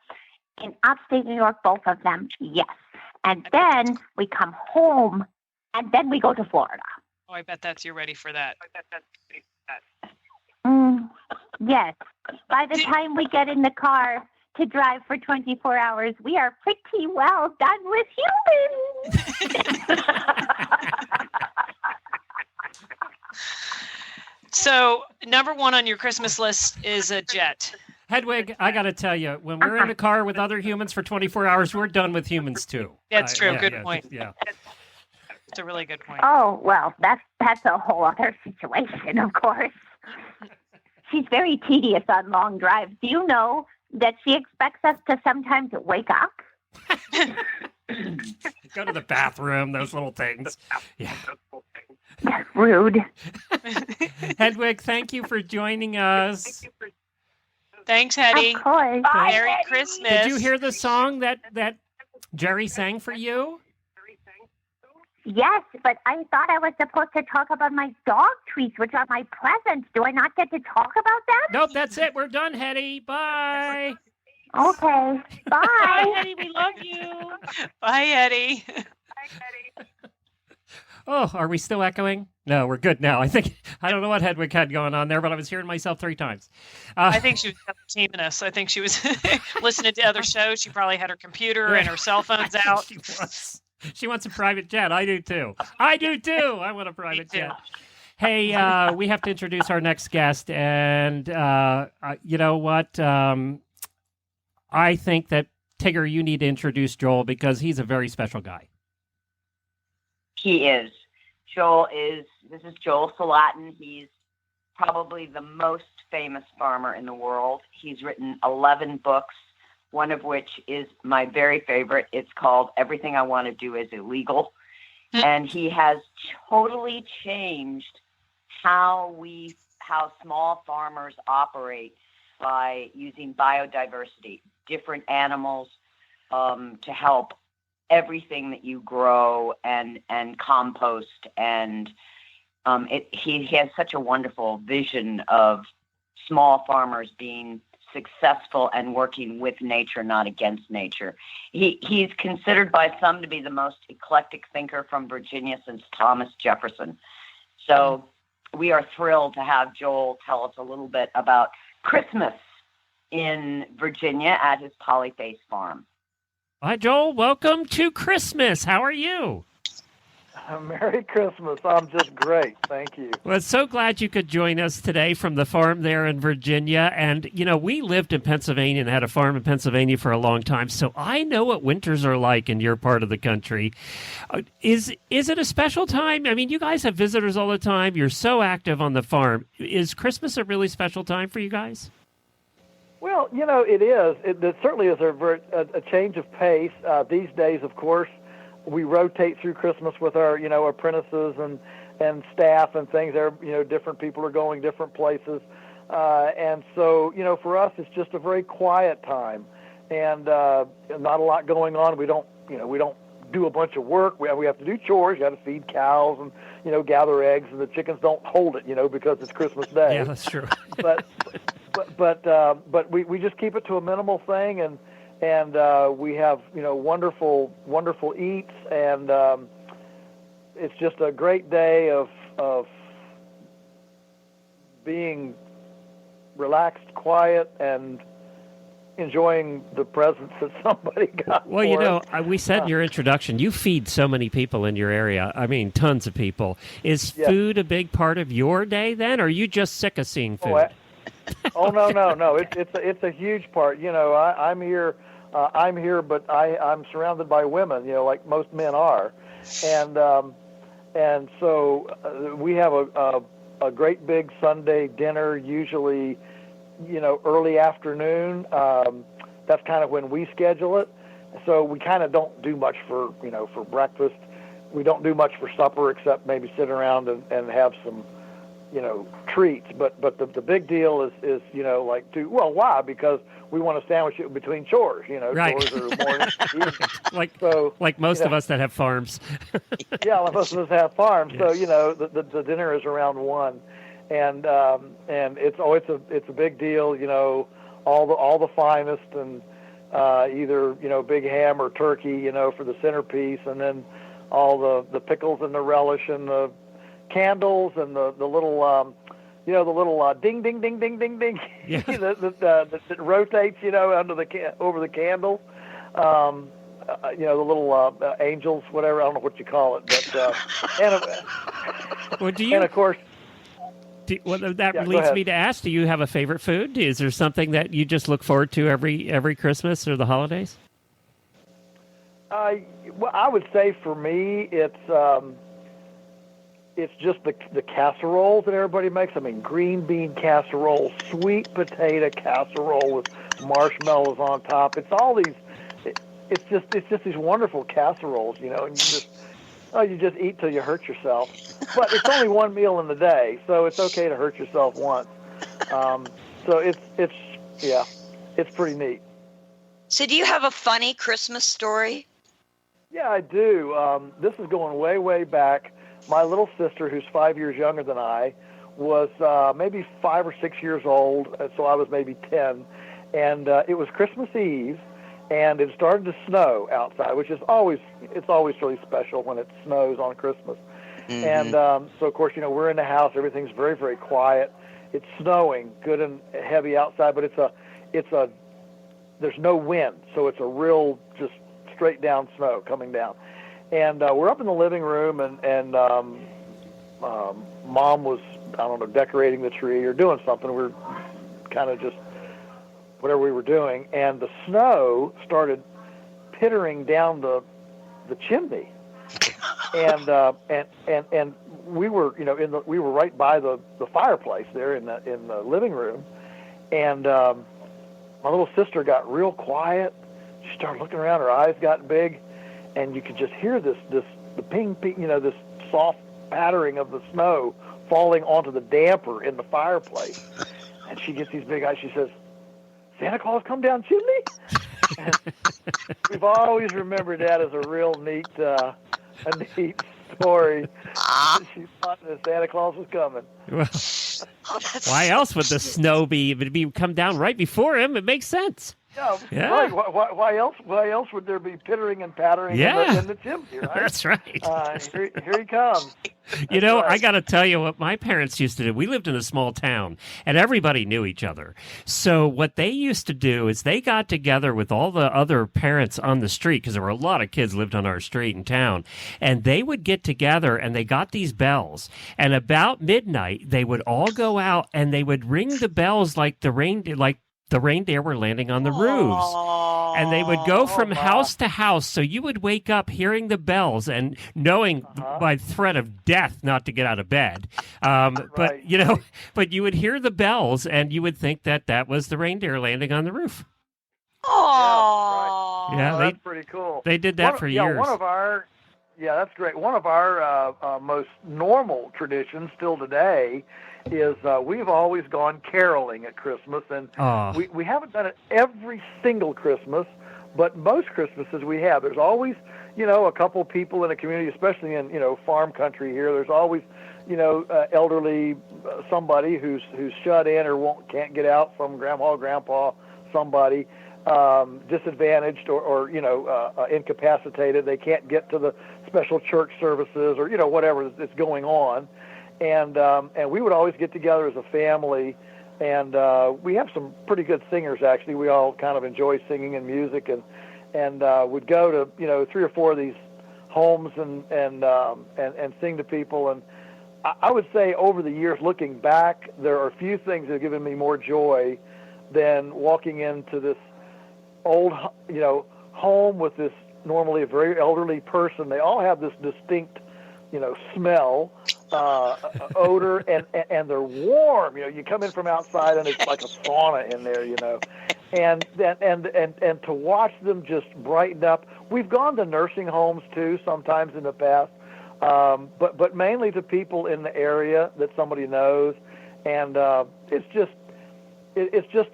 in upstate New York. Both of them, yes. And then we come home. And then we go to Florida. Oh, I bet you're ready for that. Yes. By the time we get in the car to drive for 24 hours, we are pretty well done with humans. So, number one on your Christmas list is a jet. Hedwig, I got to tell you, when we're in the car with other humans for 24 hours, we're done with humans too. That's true. Good point. Yeah. It's a really good point. Oh, well, that's a whole other situation, of course. She's very tedious on long drives. Do you know that she expects us to sometimes wake up? Go to the bathroom, those little things. Yeah. That's rude. Hedwig, thank you for joining us. Thanks, Hetty. Of course. Merry Christmas. Did you hear the song that Jerry sang for you? Yes, but I thought I was supposed to talk about my dog treats, which are my presents. Do I not get to talk about that? Nope, that's it. We're done, Hetty. Bye. Okay. Bye. Bye, Hetty. We love you. Bye, Hetty. Oh, are we still echoing? No, we're good now. I don't know what Hedwig had going on there, but I was hearing myself 3 times. I think she was teaming us. I think she was listening to other shows. She probably had her computer and her cell phones out. She wants a private jet. I do too. I want a private jet. Hey, we have to introduce our next guest. And you know what? I think that, Tigger, you need to introduce Joel because he's a very special guy. He is. This is Joel Salatin. He's probably the most famous farmer in the world. He's written 11 books, one of which is my very favorite. It's called Everything I Want to Do Is Illegal. And he has totally changed how small farmers operate by using biodiversity, different animals to help everything that you grow and compost. And he has such a wonderful vision of small farmers being successful and working with nature, not against nature. He's considered by some to be the most eclectic thinker from Virginia since Thomas Jefferson. So we are thrilled to have Joel tell us a little bit about Christmas in Virginia at his Polyface farm. Hi, Joel. Welcome to Christmas. How are you? Merry Christmas. I'm just great. Thank you. Well, so glad you could join us today from the farm there in Virginia. And, you know, we lived in Pennsylvania and had a farm in Pennsylvania for a long time, so I know what winters are like in your part of the country. Is it a special time? I mean, you guys have visitors all the time. You're so active on the farm. Is Christmas a really special time for you guys? Well, you know, it is. It certainly is a change of pace. These days, of course, we rotate through Christmas with our, apprentices and staff and things. Different people are going different places. And so, for us, it's just a very quiet time and not a lot going on. We don't do a bunch of work. We have to do chores. You got to feed cows and, gather eggs, and the chickens don't hold it, because it's Christmas Day. Yeah, that's true. But we just keep it to a minimal thing, and and we have wonderful eats, and it's just a great day of being relaxed, quiet, and enjoying the presents that somebody got. Well, we said in your introduction, you feed so many people in your area. I mean, tons of people. Is food a big part of your day then, or are you just sick of seeing food? No. It's a huge part. I'm here, but I'm surrounded by women, like most men are, and so we have a great big Sunday dinner, usually early afternoon. That's kind of when we schedule it. So we kind of don't do much for breakfast. We don't do much for supper except maybe sit around and have some, treats. But the big deal is why? Because we want to sandwich it between chores, right. Chores are morning. like most of us that have farms. Yeah, like most of us have farms. Yes. So, the dinner is around 1. And it's a big deal, all the finest, and either big ham or turkey, for the centerpiece, and then all the pickles and the relish and the candles and the little the little ding ding ding ding ding ding that rotates over the candle. The little angels, whatever, I don't know what you call it, but and of course. That leads me to ask, do you have a favorite food? Is there something that you just look forward to every Christmas or the holidays? Well, I would say for me, it's just the casseroles that everybody makes. I mean, green bean casserole, sweet potato casserole with marshmallows on top. It's all these. It's just these wonderful casseroles, and you just eat till you hurt yourself. But it's only one meal in the day, so it's okay to hurt yourself once. So it's pretty neat. So do you have a funny Christmas story? Yeah, I do. This is going way, way back. My little sister, who's 5 years younger than I, was maybe 5 or 6 years old, so I was maybe 10. And it was Christmas Eve, and it started to snow outside, which is always really special when it snows on Christmas. Mm-hmm. And so, of course, we're in the house. Everything's very, very quiet. It's snowing, good and heavy outside, but there's no wind, so it's a real just straight down snow coming down. And we're up in the living room, and Mom was, decorating the tree or doing something. We're kind of just whatever we were doing, and the snow started pittering down the chimney. And we were we were right by the fireplace there in the living room, and my little sister got real quiet. She started looking around. Her eyes got big, and you could just hear the ping, this soft pattering of the snow falling onto the damper in the fireplace. And she gets these big eyes. She says, "Santa Claus come down chimney?" And we've always remembered that as a real neat story. She thought that Santa Claus was coming. Well, why else would the snow come down right before him? It makes sense. Yeah. Right. Why else? Why else would there be pittering and pattering in the chimney? Right? That's right. Here he comes. Right. I got to tell you what my parents used to do. We lived in a small town, and everybody knew each other. So what they used to do is they got together with all the other parents on the street, because there were a lot of kids lived on our street in town, and they would get together, and they got these bells. And about midnight, they would all go out, and they would ring the bells like the reindeer were landing on the roofs. And they would go from house to house. So you would wake up hearing the bells and knowing by threat of death not to get out of bed. But you would hear the bells and you would think that was the reindeer landing on the roof. Oh, yeah, that's pretty cool. They did that for years. That's great. One of our most normal traditions still today is we've always gone caroling at Christmas, and we haven't done it every single Christmas, but most Christmases we have. There's always, a couple of people in a community, especially in, farm country here. There's always, elderly somebody who's shut in or can't get out from grandma, grandpa, somebody. disadvantaged or incapacitated. They can't get to the special church services or whatever is going on, and we would always get together as a family, and we have some pretty good singers actually. We all kind of enjoy singing and music, and would go to 3 or 4 of these homes and sing to people. And I would say over the years, looking back, there are a few things that have given me more joy than walking into this old, home with this normally a very elderly person. They all have this distinct, smell, odor, and they're warm. You come in from outside and it's like a sauna in there, and to watch them just brighten up. We've gone to nursing homes too sometimes in the past. But mainly to people in the area that somebody knows, and it's just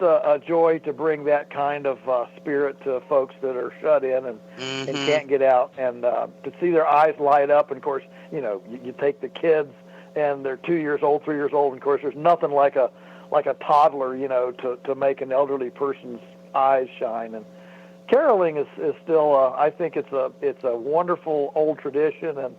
a joy to bring that kind of spirit to folks that are shut in and can't get out, and to see their eyes light up. And of course, you take the kids, and they're 2 years old, 3 years old, and of course, there's nothing like a toddler, to make an elderly person's eyes shine. And caroling is still, I think it's a wonderful old tradition, and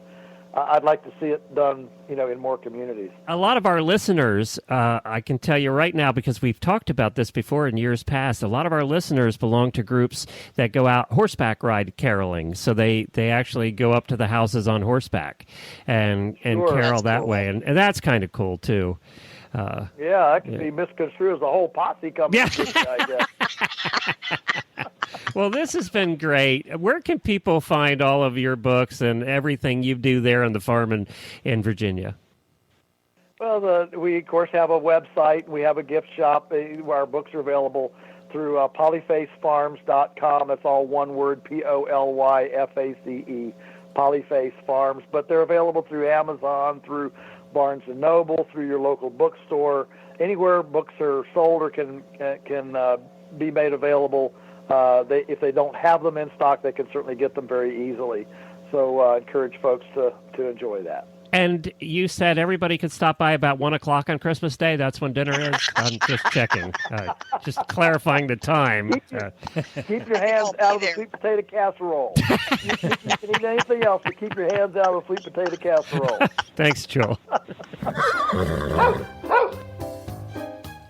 I'd like to see it done, in more communities. A lot of our listeners, I can tell you right now, because we've talked about this before in years past, a lot of our listeners belong to groups that go out horseback ride caroling. So they actually go up to the houses on horseback and Sure, carol that cool. way. And that's kind of cool, too. That could be misconstrued as a whole posse coming. Yeah. I guess. Well, this has been great. Where can people find all of your books and everything you do there on the farm in Virginia? Well, we, of course, have a website. We have a gift shop where our books are available through polyfacefarms.com. That's all one word, Polyface, Polyface Farms. But they're available through Amazon, through Barnes & Noble, through your local bookstore. Anywhere books are sold or can be made available. If they don't have them in stock, they can certainly get them very easily. So I encourage folks to enjoy that. And you said everybody could stop by about 1 o'clock on Christmas Day. That's when dinner is? I'm just checking. Just clarifying the time. Keep your hands out of the sweet potato casserole. You can eat anything else, but keep your hands out of the sweet potato casserole. Thanks, Joel.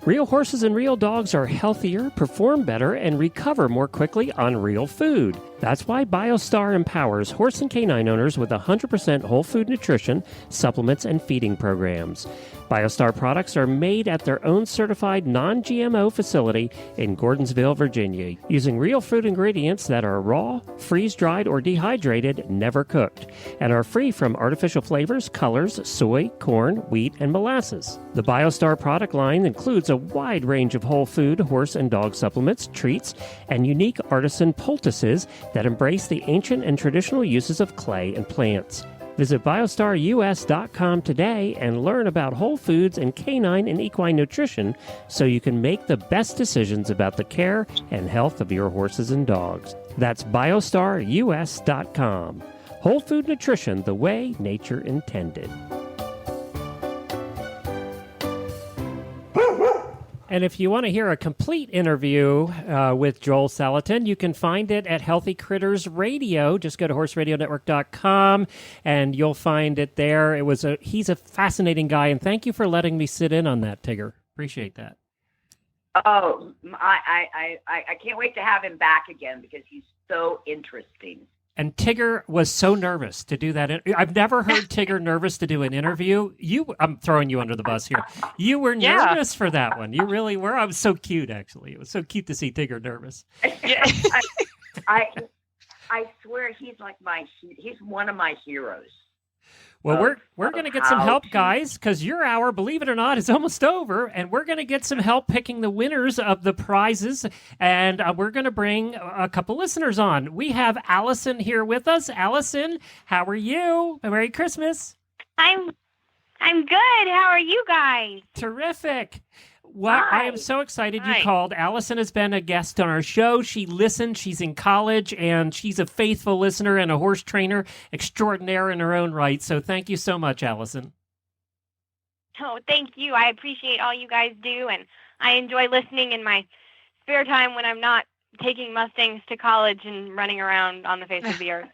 Real horses and real dogs are healthier, perform better, and recover more quickly on real food. That's why BioStar empowers horse and canine owners with 100% whole food nutrition, supplements, and feeding programs. BioStar products are made at their own certified non-GMO facility in Gordonsville, Virginia, using real food ingredients that are raw, freeze-dried, or dehydrated, never cooked, and are free from artificial flavors, colors, soy, corn, wheat, and molasses. The BioStar product line includes a wide range of whole food, horse and dog supplements, treats, and unique artisan poultices that embrace the ancient and traditional uses of clay and plants. Visit biostarus.com today and learn about whole foods and canine and equine nutrition so you can make the best decisions about the care and health of your horses and dogs. That's biostarus.com. Whole food nutrition the way nature intended. And if you want to hear a complete interview with Joel Salatin, you can find it at Healthy Critters Radio. Just go to horseradionetwork.com and you'll find it there. He's a fascinating guy, and thank you for letting me sit in on that, Tigger. Appreciate that. Oh, I can't wait to have him back again because he's so interesting. And Tigger was so nervous to do that. I've never heard Tigger nervous to do an interview. I'm throwing you under the bus here. You were nervous for that one. You really were. I was so cute, actually. It was so cute to see Tigger nervous. I swear he's one of my heroes. Well, we're going to get some help, guys, because your hour, believe it or not, is almost over, and we're going to get some help picking the winners of the prizes, and we're going to bring a couple listeners on. We have Allison here with us. Allison, how are you? Merry Christmas. I'm good. How are you guys? Terrific. Well, I am so excited you called. Allison has been a guest on our show. She listened. She's in college, and she's a faithful listener and a horse trainer extraordinaire in her own right. So thank you so much, Allison. Oh, thank you. I appreciate all you guys do, and I enjoy listening in my spare time when I'm not taking Mustangs to college and running around on the face of the earth.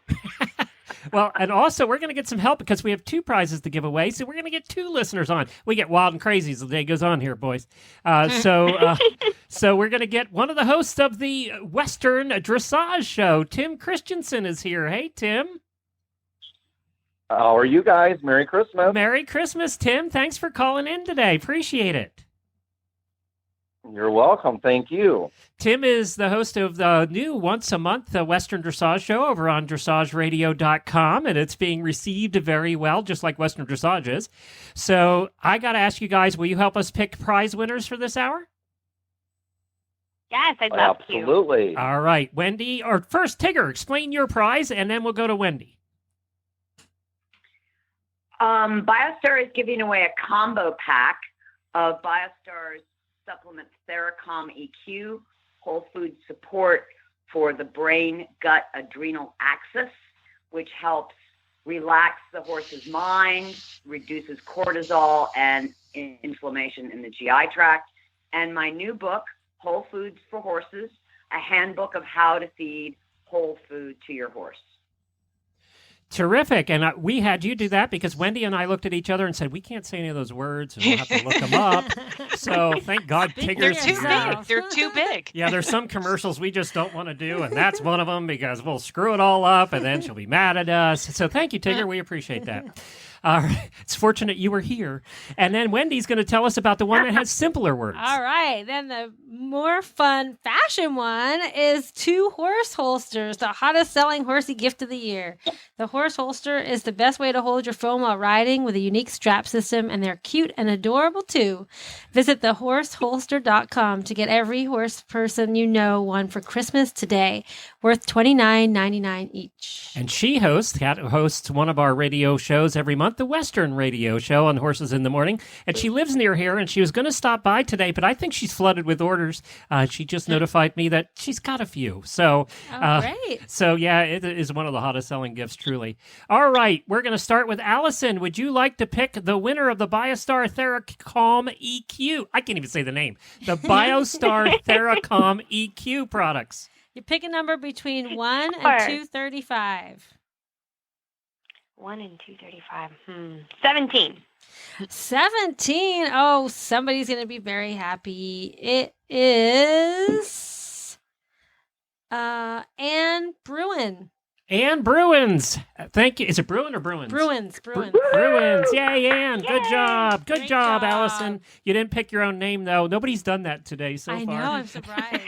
Well, and also we're going to get some help because we have 2 prizes to give away. So we're going to get 2 listeners on. We get wild and crazy as the day goes on here, boys. So we're going to get one of the hosts of the Western Dressage Show. Tim Christensen is here. Hey, Tim. How are you guys? Merry Christmas. Merry Christmas, Tim. Thanks for calling in today. Appreciate it. You're welcome. Thank you. Tim is the host of the new once-a-month Western Dressage Show over on dressageradio.com, and it's being received very well, just like Western Dressage is. So I got to ask you guys, will you help us pick prize winners for this hour? Yes, I'd love to. Absolutely. All right, Wendy, or first, Tigger, explain your prize, and then we'll go to Wendy. BioStar is giving away a combo pack of BioStar's supplement Theracom EQ, whole food support for the brain, gut, adrenal axis, which helps relax the horse's mind, reduces cortisol and inflammation in the GI tract. And my new book, Whole Foods for Horses, a handbook of how to feed whole food to your horse. Terrific. And we had you do that because Wendy and I looked at each other and said, we can't say any of those words, and we'll have to look them up. So thank God They're Tigger's too here. big. They're too big. Yeah, there's some commercials we just don't want to do, and that's one of them because we'll screw it all up, and then she'll be mad at us. So thank you, Tigger. We appreciate that. It's fortunate you were here. And then Wendy's going to tell us about the one that has simpler words. All right. Then the more fun fashion one is 2 horse holsters, the hottest selling horsey gift of the year. The horse holster is the best way to hold your phone while riding with a unique strap system, and they're cute and adorable too. Visit thehorseholster.com to get every horse person you know one for Christmas today, worth $29.99 each. And Kat hosts one of our radio shows every month, the Western Radio Show on Horses in the Morning. And she lives near here, and she was going to stop by today, but I think she's flooded with orders. She just notified me that she's got a few. So, great. So, yeah, it is one of the hottest selling gifts, truly. All right, we're going to start with Allison. Would you like to pick the winner of the BioStar Theracom EQ? I can't even say the name. The BioStar Theracom EQ products. You pick a number between 1 and 235. 1 and 235. 17. 17. Oh, somebody's going to be very happy. It is Anne Bruin. Anne Bruins. Thank you. Is it Bruin or Bruins? Bruins. Bruins. Yay, Anne. Yay. Good job. Good Great job, Allison. You didn't pick your own name, though. Nobody's done that today so far. I know. I'm surprised.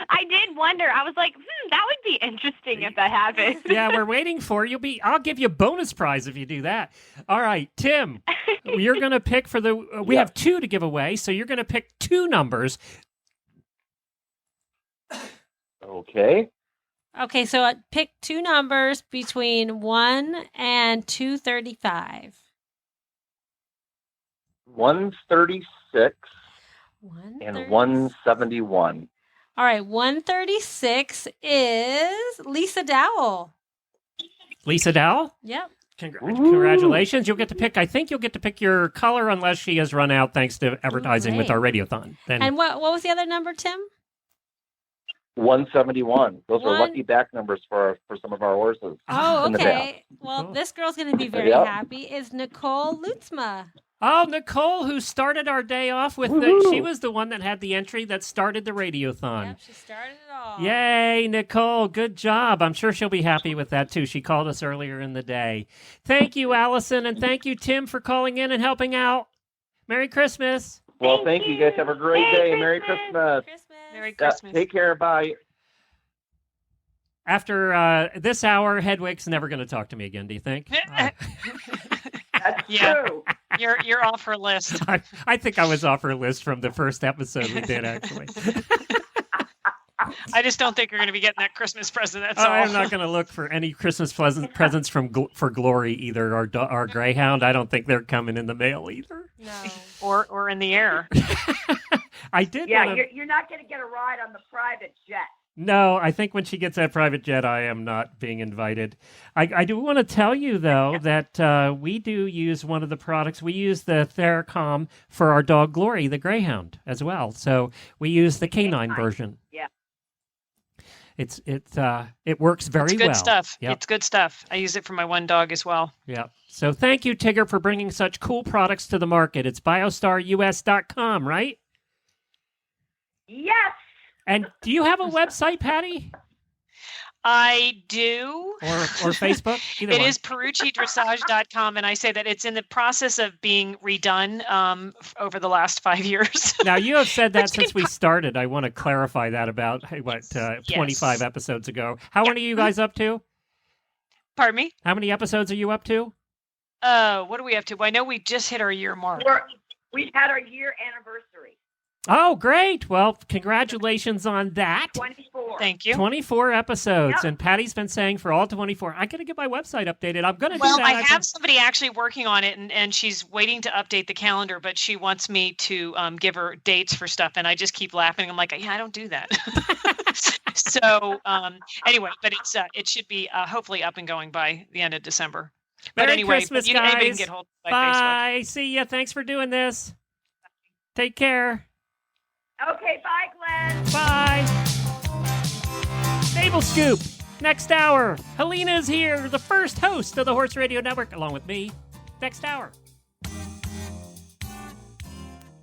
I did wonder. I was like, that would be interesting if that happened. Yeah, we're waiting for you. I'll give you a bonus prize if you do that. All right, Tim, you're going to pick for the... we have 2 to give away, so you're going to pick 2 numbers. Okay. Okay, so pick 2 numbers between 1 and 235. 136 and 171. All right, 136 is Lisa Dowell. Lisa Dowell? Yep. Congratulations. You'll get to pick, I think you'll get to pick your color unless she has run out thanks to advertising with our Radiothon. Then, and what was the other number, Tim? 171. Those are lucky back numbers for some of our horses. Oh, in the okay. Well, this girl's going to be very happy. Is Nicole Lutzma. Oh, Nicole, who started our day off with she was the one that had the entry that started the Radiothon. Yep, she started it all. Yay, Nicole. Good job. I'm sure she'll be happy with that, too. She called us earlier in the day. Thank you, Allison, and thank you, Tim, for calling in and helping out. Merry Christmas. Well, thank you. You guys have a great day. Merry Christmas. Merry Christmas. Take care. Bye. After this hour, Hedwig's never going to talk to me again, do you think? That's true. You're off her list. I think I was off her list from the first episode we did, actually. I just don't think you're going to be getting that Christmas present. That's all. I'm not going to look for any Christmas presents for Glory either. Our Greyhound, I don't think they're coming in the mail either. No. Or in the air. I did. Yeah, you're not going to get a ride on the private jet. No, I think when she gets that private jet, I am not being invited. I do want to tell you, though, that we do use one of the products. We use the Theracom for our dog Glory, the Greyhound, as well. So we use the canine version. Yeah. it works very well. It's good stuff. Yep. It's good stuff. I use it for my one dog as well. Yeah. So thank you, Tigger, for bringing such cool products to the market. It's biostarus.com, right? Yes. And do you have a website, Patty? I do. Or Facebook? Either It one. is peruccidressage.com, and I say that it's in the process of being redone over the last 5 years. Now, you have said that since we started. I want to clarify that about, 25 episodes ago. How many are you guys up to? Pardon me? How many episodes are you up to? What are we up to? Well, I know we just hit our year mark. We've had our year anniversary. Oh, great. Well, congratulations on that. 24. Thank you. 24 episodes. Yep. And Patty's been saying for all 24. I got to get my website updated. I'm going to do Well, that. I have somebody actually working on it, and she's waiting to update the calendar, but she wants me to give her dates for stuff, and I just keep laughing. I'm like, yeah, I don't do that. So anyway, but it should be hopefully up and going by the end of December. But Merry anyway, Christmas, anybody guys. can get hold of me by Bye. Facebook. See ya. Thanks for doing this. Take care. Okay, bye, Glenn. Bye. Naval Scoop. Next hour. Helena is here, the first host of the Horse Radio Network, along with me. Next hour.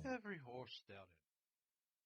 Every horse down